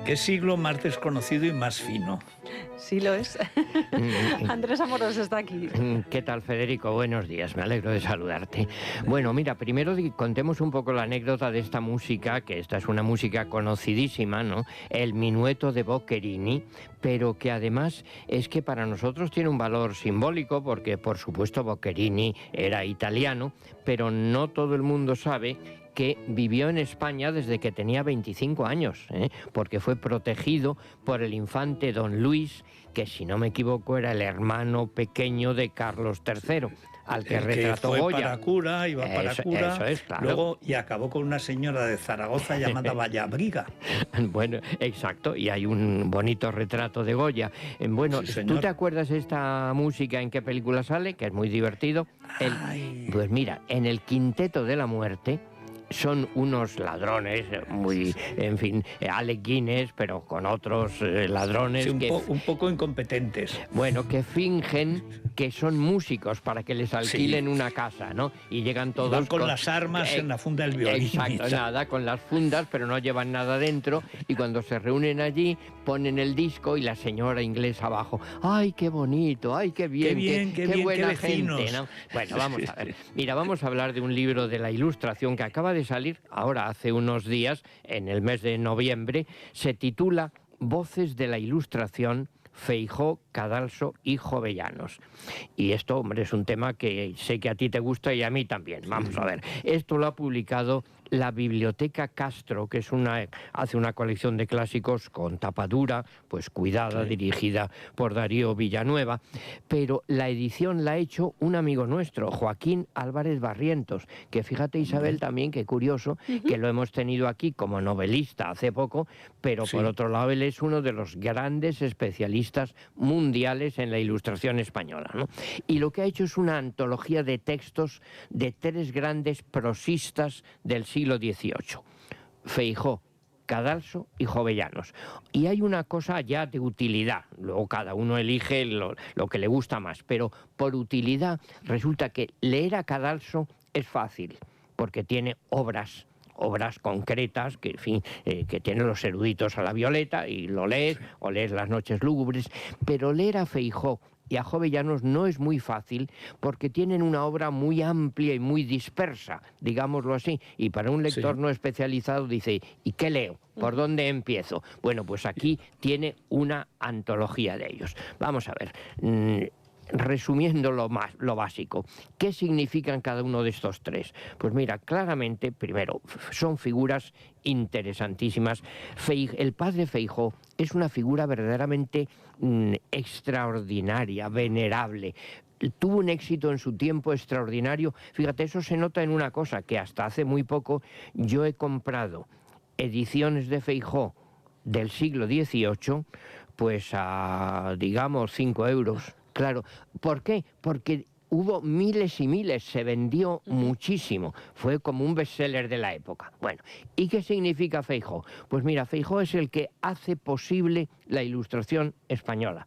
Qué siglo más desconocido y más fino. Sí lo es. Andrés Amorós está aquí. ¿Qué tal, Federico? Buenos días, me alegro de saludarte. Bueno, mira, primero contemos un poco la anécdota de esta música, que esta es una música conocidísima, ¿no? El Minueto de Boccherini, pero que además es que para nosotros tiene un valor simbólico, porque por supuesto Boccherini era italiano, pero no todo el mundo sabe que vivió en España desde que tenía 25 años, porque fue protegido por el infante Don Luis, que si no me equivoco era el hermano pequeño de Carlos III, al que retrató fue Goya. Para cura, iba para cura, eso es, claro. Luego, y acabó con una señora de Zaragoza llamada Vallabriga. Bueno, exacto, y hay un bonito retrato de Goya. Bueno, Sí, ¿tú te acuerdas de esta música en qué película sale? Que es muy divertido. Pues mira, en El Quinteto de la Muerte son unos ladrones muy, en fin, alequines, pero con otros ladrones sí, un poco incompetentes. Bueno, que fingen que son músicos para que les alquilen una casa, ¿no? Y llegan todos van con las armas en la funda del violín. Exacto, nada, con las fundas, pero no llevan nada dentro. Y cuando se reúnen allí, ponen el disco y la señora inglesa abajo. ¡Ay, qué bonito! ¡Ay, qué bien! ¡Qué buena gente! ¿No? Bueno, vamos a ver. Mira, vamos a hablar de un libro de la Ilustración que acaba de salir ahora hace unos días, en el mes de noviembre. Se titula Voces de la Ilustración, Feijóo, Cadalso y Jovellanos. Y esto, hombre, es un tema que sé que a ti te gusta y a mí también. Vamos a ver. Esto lo ha publicado la Biblioteca Castro, que hace una colección de clásicos con tapadura, pues cuidada, dirigida por Darío Villanueva, pero la edición la ha hecho un amigo nuestro, Joaquín Álvarez Barrientos, que fíjate, Isabel, también, qué curioso, que lo hemos tenido aquí como novelista hace poco, pero por otro lado él es uno de los grandes especialistas mundiales en la ilustración española, ¿no? Y lo que ha hecho es una antología de textos de tres grandes prosistas del siglo XVIII, Feijóo, Cadalso y Jovellanos. Y hay una cosa ya de utilidad, luego cada uno elige lo que le gusta más, pero por utilidad resulta que leer a Cadalso es fácil, porque tiene obras concretas que, en fin, que tienen los eruditos a la violeta y lo lees, o lees Las noches lúgubres, pero leer a Feijóo y a Jovellanos no es muy fácil porque tienen una obra muy amplia y muy dispersa, digámoslo así, y para un lector no especializado dice, ¿y qué leo? ¿Por dónde empiezo? Bueno, pues aquí tiene una antología de ellos. Vamos a ver, resumiendo lo básico, ¿qué significan cada uno de estos tres? Pues mira, claramente, primero, son figuras interesantísimas. El padre Feijóo es una figura verdaderamente extraordinaria, venerable. Tuvo un éxito en su tiempo extraordinario. Fíjate, eso se nota en una cosa, que hasta hace muy poco yo he comprado ediciones de Feijóo del siglo XVIII, pues a, digamos, 5 euros. Claro, ¿por qué? Porque hubo miles y miles, se vendió muchísimo, fue como un bestseller de la época. Bueno, ¿y qué significa Feijóo? Pues mira, Feijóo es el que hace posible la ilustración española.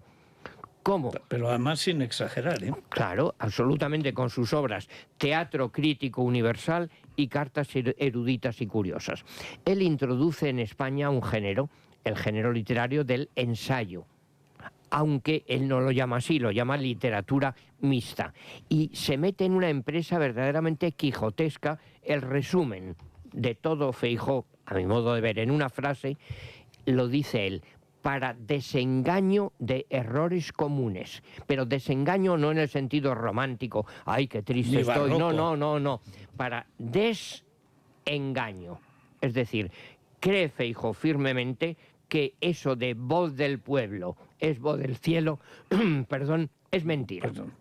¿Cómo? Pero además sin exagerar, ¿eh? Claro, absolutamente, con sus obras Teatro Crítico Universal y Cartas Eruditas y Curiosas. Él introduce en España un género, el género literario del ensayo, aunque él no lo llama así, lo llama literatura mixta, y se mete en una empresa verdaderamente quijotesca. El resumen de todo Feijóo, a mi modo de ver, en una frase, lo dice él: para desengaño de errores comunes, pero desengaño no en el sentido romántico, ay, qué triste estoy, no, para desengaño, es decir, cree Feijóo firmemente que eso de voz del pueblo es voz del cielo, perdón, es mentira. Perdón.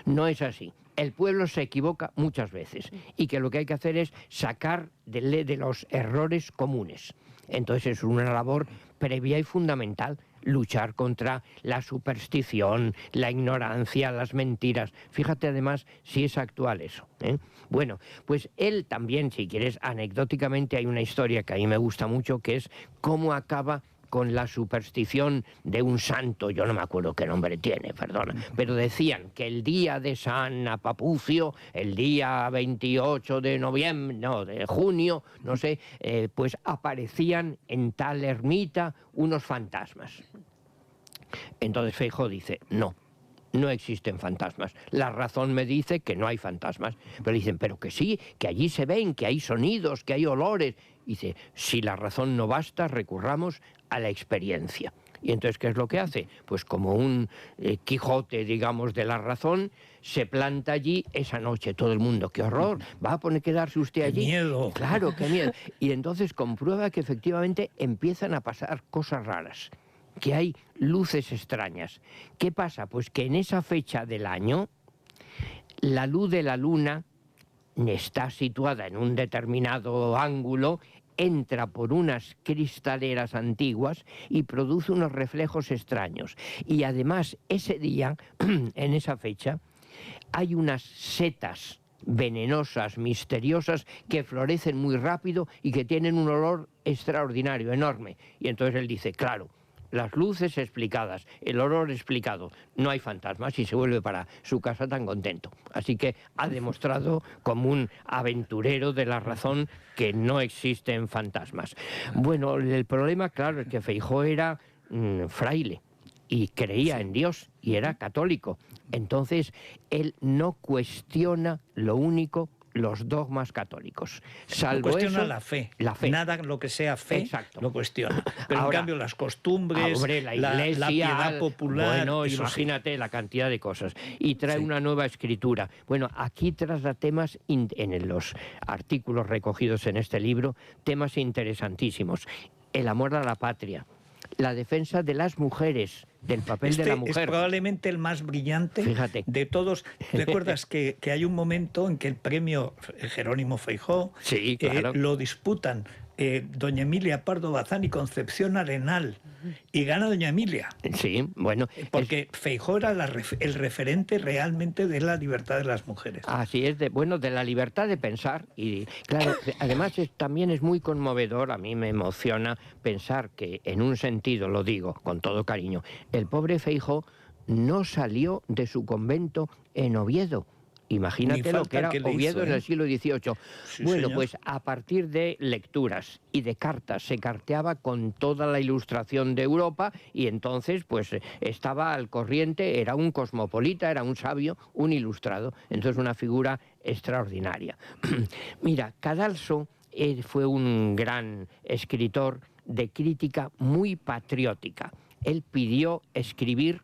No es así. El pueblo se equivoca muchas veces y que lo que hay que hacer es sacar de los errores comunes. Entonces es una labor previa y fundamental, luchar contra la superstición, la ignorancia, las mentiras. Fíjate además si es actual eso, ¿eh? Bueno, pues él también, si quieres, anecdóticamente hay una historia que a mí me gusta mucho, que es cómo acaba con la superstición de un santo, yo no me acuerdo qué nombre tiene, perdona, pero decían que el día de San Papucio, el día 28 de noviembre, no, de junio, no sé, pues aparecían en tal ermita unos fantasmas. Entonces Feijóo dice, no existen fantasmas. La razón me dice que no hay fantasmas. Pero dicen, pero que sí, que allí se ven, que hay sonidos, que hay olores. Dice, si la razón no basta, recurramos a la experiencia. Y entonces, ¿qué es lo que hace? Pues como un Quijote, digamos, de la razón, se planta allí esa noche. Todo el mundo, ¡qué horror! ¿Va a poner quedarse usted allí? ¡Qué miedo! Claro, qué miedo. Y entonces comprueba que efectivamente empiezan a pasar cosas raras, que hay luces extrañas. ¿Qué pasa? Pues que en esa fecha del año, la luz de la luna está situada en un determinado ángulo, entra por unas cristaleras antiguas y produce unos reflejos extraños. Y además, ese día, en esa fecha, hay unas setas venenosas, misteriosas, que florecen muy rápido y que tienen un olor extraordinario, enorme. Y entonces él dice, claro, las luces explicadas, el olor explicado, no hay fantasmas, y se vuelve para su casa tan contento. Así que ha demostrado como un aventurero de la razón que no existen fantasmas. Bueno, el problema, claro, es que Feijóo era fraile y creía en Dios y era católico. Entonces, él no cuestiona lo único, los dogmas católicos. Salvo no cuestiona eso, la fe. La fe. Nada lo que sea fe. Exacto. Lo cuestiona. Pero ahora, en cambio las costumbres, la iglesia, la piedad popular... Bueno, imagínate la cantidad de cosas. Y trae una nueva escritura. Bueno, aquí trata temas, en los artículos recogidos en este libro, temas interesantísimos. El amor a la patria, la defensa de las mujeres, del papel de la mujer. Es probablemente el más brillante, fíjate, de todos. ¿Recuerdas que hay un momento en que el premio Jerónimo Feijóo sí, claro, lo disputan doña Emilia Pardo Bazán y Concepción Arenal, y gana doña Emilia? Sí, bueno. Porque Feijóo era el referente realmente de la libertad de las mujeres. Así es, de la libertad de pensar. Y claro, además también es muy conmovedor, a mí me emociona pensar que, en un sentido, lo digo con todo cariño, el pobre Feijóo no salió de su convento en Oviedo. Imagínate lo que era Oviedo en el siglo XVIII. Sí, bueno, señor. Pues a partir de lecturas y de cartas se carteaba con toda la ilustración de Europa, y entonces pues estaba al corriente, era un cosmopolita, era un sabio, un ilustrado, entonces una figura extraordinaria. Mira, Cadalso fue un gran escritor de crítica muy patriótica. Él pidió escribir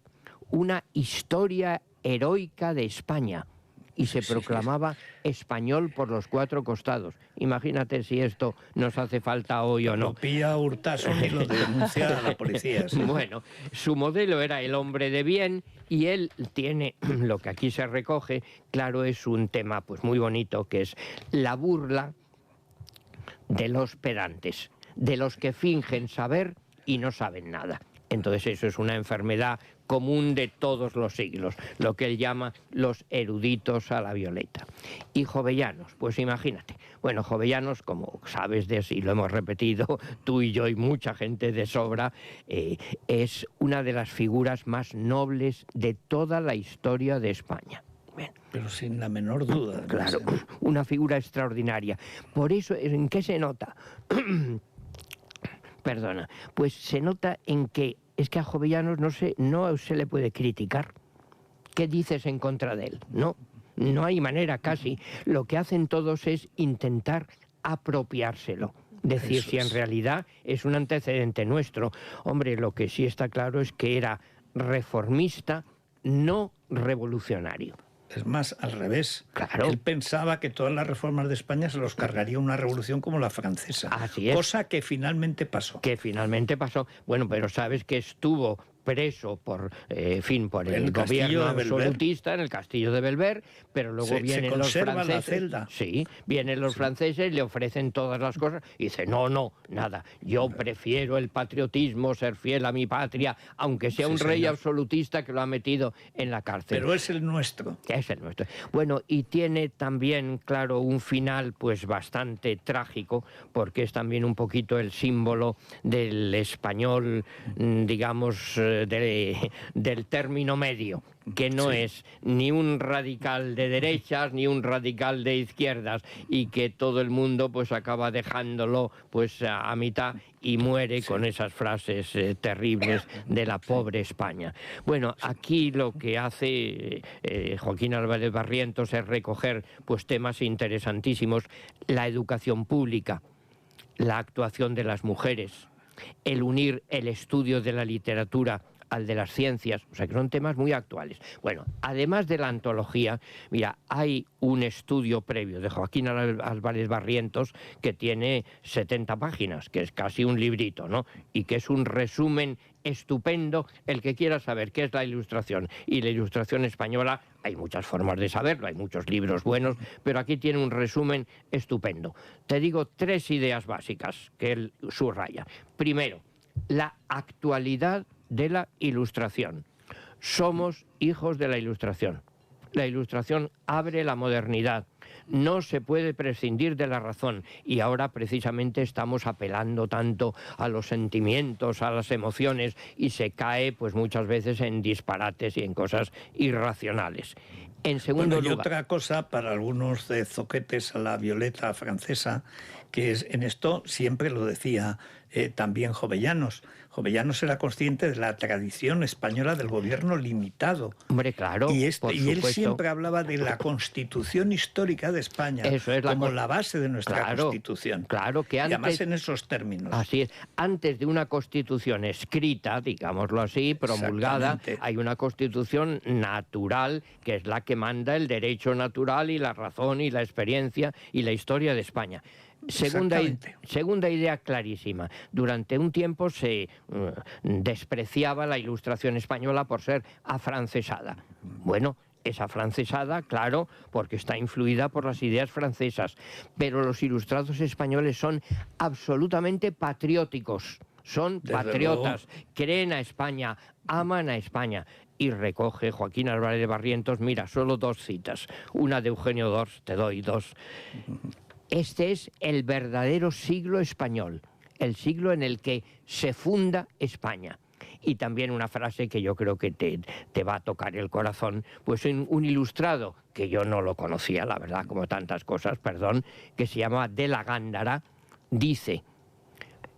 una historia heroica de España, y se proclamaba español por los cuatro costados. Imagínate si esto nos hace falta hoy o no. Lo pilla Hurtasun y lo denuncia a la policía. ¿Sí? Bueno, su modelo era el hombre de bien, y él tiene, lo que aquí se recoge, claro, es un tema pues muy bonito, que es la burla de los pedantes, de los que fingen saber y no saben nada. Entonces eso es una enfermedad común de todos los siglos, lo que él llama los eruditos a la violeta. Y Jovellanos, pues imagínate. Bueno, Jovellanos, como sabes, y lo hemos repetido tú y yo y mucha gente de sobra, es una de las figuras más nobles de toda la historia de España. Bien. Pero sin la menor duda. Claro, una figura extraordinaria. Por eso, ¿en qué se nota? Perdona, pues se nota en que es que a Jovellanos no se le puede criticar. ¿Qué dices en contra de él? No hay manera casi. Lo que hacen todos es intentar apropiárselo. Decir Eso si en realidad es un antecedente nuestro. Hombre, lo que sí está claro es que era reformista, no revolucionario. Es más, al revés. Claro. Él pensaba que todas las reformas de España se los cargaría una revolución como la francesa. Así es. Cosa que finalmente pasó. Que finalmente pasó. Bueno, pero sabes que estuvo preso por el gobierno absolutista en el castillo de Belver, pero luego vienen los franceses. Sí, vienen los franceses, le ofrecen todas las cosas y dice, no, nada, yo prefiero el patriotismo, ser fiel a mi patria, aunque sea un rey absolutista que lo ha metido en la cárcel. Pero es el nuestro. Es el nuestro. Bueno, y tiene también, claro, un final pues bastante trágico, porque es también un poquito el símbolo del español, digamos, del término medio, que no es ni un radical de derechas ni un radical de izquierdas, y que todo el mundo pues acaba dejándolo pues a mitad y muere con esas frases terribles de la pobre España. Bueno, aquí lo que hace Joaquín Álvarez Barrientos es recoger pues temas interesantísimos: la educación pública, la actuación de las mujeres, el unir el estudio de la literatura al de las ciencias, o sea que son temas muy actuales. Bueno, además de la antología, mira, hay un estudio previo de Joaquín Álvarez Barrientos que tiene 70 páginas, que es casi un librito, ¿no? Y que es un resumen estupendo. El que quiera saber qué es la Ilustración y la Ilustración española, hay muchas formas de saberlo, hay muchos libros buenos, pero aquí tiene un resumen estupendo. Te digo 3 ideas básicas que él subraya. Primero, la actualidad de la Ilustración. Somos hijos de la Ilustración. La Ilustración abre la modernidad. No se puede prescindir de la razón, y ahora precisamente estamos apelando tanto a los sentimientos, a las emociones, y se cae pues muchas veces en disparates y en cosas irracionales. En segundo lugar, y otra cosa para algunos de zoquetes a la violeta francesa, que es, en esto siempre lo decía también Jovellanos. Jovellanos era consciente de la tradición española del gobierno limitado. Hombre, claro, y él siempre hablaba de la Constitución histórica de España como la base de nuestra Constitución. Claro, que antes, y además en esos términos. Así es. Antes de una Constitución escrita, digámoslo así, promulgada, hay una Constitución natural, que es la que manda el derecho natural y la razón y la experiencia y la historia de España. Segunda idea clarísima. Durante un tiempo se despreciaba la Ilustración española por ser afrancesada. Bueno, es afrancesada, claro, porque está influida por las ideas francesas, pero los ilustrados españoles son absolutamente patrióticos. Son patriotas, creen a España, aman a España. Y recoge Joaquín Álvarez de Barrientos, mira, solo 2 citas. Una de Eugenio d'Ors, te doy 2. Este es el verdadero siglo español, el siglo en el que se funda España. Y también una frase que yo creo que te va a tocar el corazón, pues un ilustrado, que yo no lo conocía, la verdad, como tantas cosas, perdón, que se llama De la Gándara, dice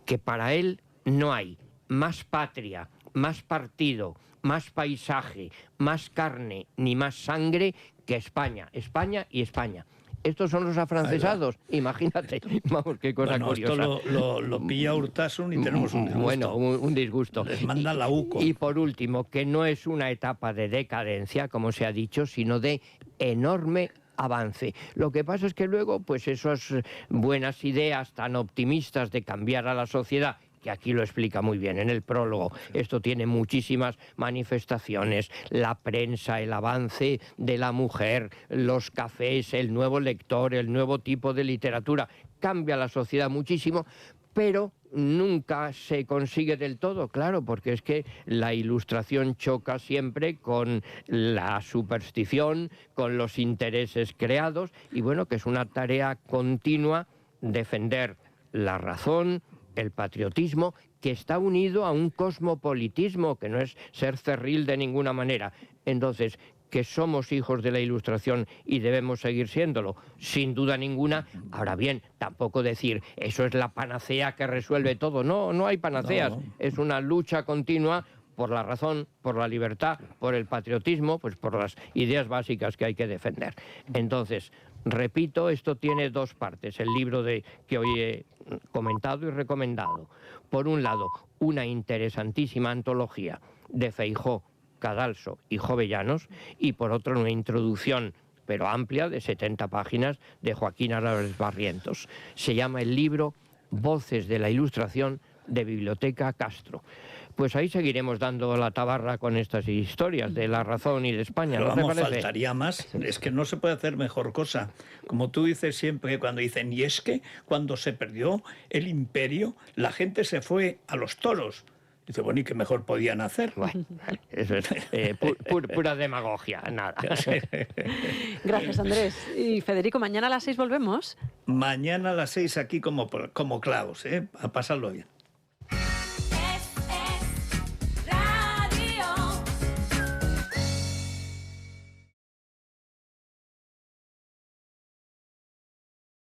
que para él no hay más patria, más partido, más paisaje, más carne, ni más sangre que España, España y España. Estos son los afrancesados, imagínate. Vamos, qué cosa curiosa. Esto lo pilla Urtasun y tenemos un disgusto. Bueno, un disgusto. Les manda la UCO. Y por último, que no es una etapa de decadencia, como se ha dicho, sino de enorme avance. Lo que pasa es que luego, pues esas buenas ideas tan optimistas de cambiar a la sociedad, que aquí lo explica muy bien en el prólogo, esto tiene muchísimas manifestaciones: la prensa, el avance de la mujer, los cafés, el nuevo lector, el nuevo tipo de literatura, cambia la sociedad muchísimo, pero nunca se consigue del todo, claro, porque es que la Ilustración choca siempre con la superstición, con los intereses creados, y bueno, que es una tarea continua defender la razón, el patriotismo, que está unido a un cosmopolitismo, que no es ser cerril de ninguna manera. Entonces, que somos hijos de la Ilustración y debemos seguir siéndolo, sin duda ninguna. Ahora bien, tampoco decir eso es la panacea que resuelve todo. No, no hay panaceas. No. Es una lucha continua por la razón, por la libertad, por el patriotismo, pues por las ideas básicas que hay que defender. Entonces, repito, esto tiene 2 partes, el libro que hoy he comentado y recomendado. Por un lado, una interesantísima antología de Feijóo, Cadalso y Jovellanos, y por otro, una introducción, pero amplia, de 70 páginas, de Joaquín Álvarez Barrientos. Se llama el libro Voces de la Ilustración, de Biblioteca Castro. pues ahí seguiremos dando la tabarra con estas historias de La Razón y de España. Pero ¿No te vamos, parece? faltaría más. Es que no se puede hacer mejor cosa. Como tú dices siempre cuando dicen, y es que cuando se perdió el imperio, la gente se fue a los toros. Dice, bueno, ¿y qué mejor podían hacer? Bueno, eso es pura demagogia, nada. Gracias, Andrés. Y Federico, mañana a las 6 volvemos. Mañana a las 6 aquí como clavos, a pasarlo bien.